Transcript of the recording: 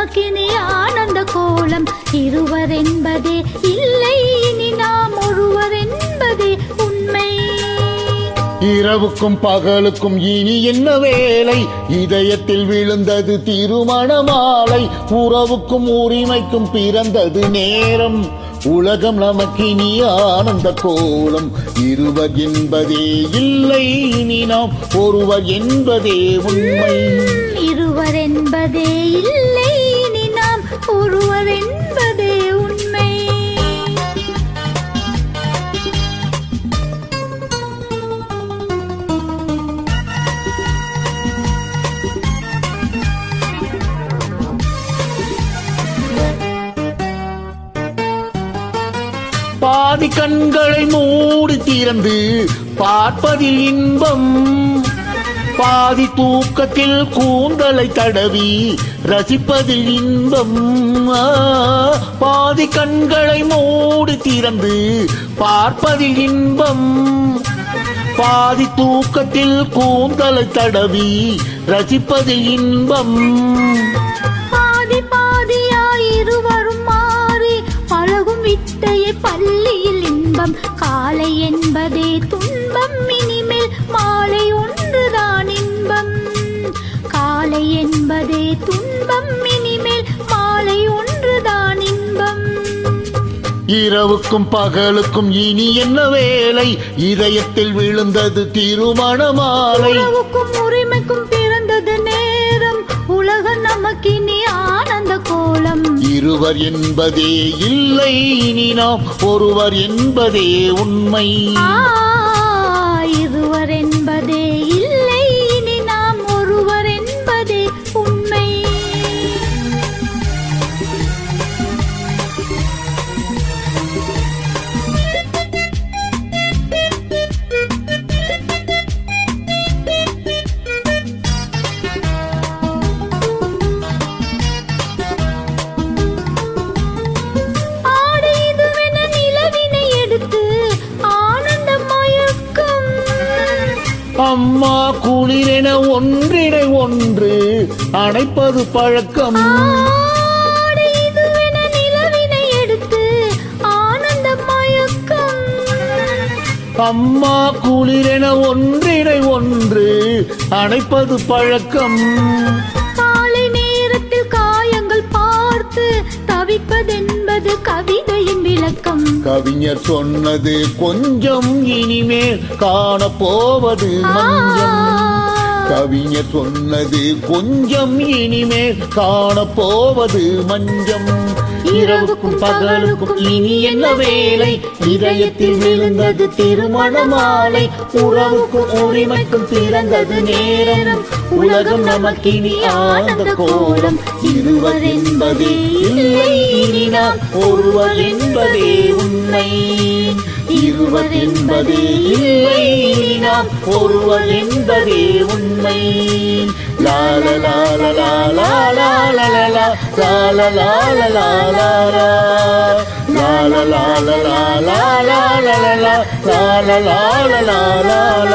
நமக்கினி ஆனந்த கோலம். இருவர் என்பதே இல்லை, இனி நாம் ஒருவர் என்பதே உண்மை. இரவுக்கும் பகலுக்கும் இனி என்ன வேலை? இதயத்தில் விழுந்தது திருமண மாலை. உறவுக்கும் உரிமைக்கும் பிறந்தது நேரம். உலகம் நமக்கினி ஆனந்த கோலம். இருவர் என்பதே இல்லை, இனி நாம் ஒருவர் என்பதே உண்மை. இருவர் என்பதே இல்லை, இனி நாம் ஒருவர் என்பதே உண்மை. பாதி கண்களை மூடி திறந்து பார்ப்பதில் இன்பம். பாதி தூக்கத்தில் கூந்தலை தடவி ரசிப்பதில் இன்பம். பாதி கண்களை மூடி திறந்து பார்ப்பதில் இன்பம். பாதி தூக்கத்தில் கூந்தலை தடவி ரசிப்பதில் இன்பம். பாதி பாதியாய் இருவரும் மாறி பழகும் வித்தையை பள்ளியில் இன்பம். காலை என்பதே துன்பம், இனிமேல் மாலை ஒன்றுதான் இன்பம். காலை என்பதே துன்பம், இனிமேல் மாலை ஒன்றுதான் இன்பம். இரவுக்கும் பகலுக்கும் இனி என்ன வேலை? இதயத்தில் விழுந்தது திருமண மாலை. உறவுக்கும் உரிமைக்கும் பிறந்தது நேரம். உலகம் நமக்கினி ஆனந்த கோலம். இருவர் என்பதே இல்லை, இனி நாம் ஒருவர் என்பதே உண்மை. இருவர் என்பதே இல்லை, இனி நாம் ஒருவர் என்பதே உண்மை. அம்மா குளிரென ஒன்றினை ஒன்று அணைப்பது பழக்கம். நிலவினை எடுத்து ஆனந்த மயக்கம். அம்மா குளிரென ஒன்றினை ஒன்று அணைப்பது பழக்கம். காலை நேரத்தில் காயங்கள் பார்த்து தவிப்பதென்பது கவிதையின் விளக்கம். கவிஞர் சொன்னது கொஞ்சம், இனிமேல் காணப்போவது மஞ்சம். கவிஞர் சொன்னது கொஞ்சம், இனிமேல் காணப்போவது மஞ்சம். இரவுக்கும் பகலுக்கும் இனி என்ன வேலை? இதயத்தில் விழுந்தது திருமண மாலை. உறவுக்கும் உரிமைக்கும் பிறந்தது நேரம். உலகம் நமக்கினி ஆனந்த கோலம். இருவர் என்பதே இல்லை, இனி நாம் ஒருவர் என்பதே உண்மை. இருவர் என்பதே இல்லை, இனி நாம் ஒருவர் என்பதே உண்மை. லால லால லால லால லால லால லால லால லால லால லால லால லால லால லால லால.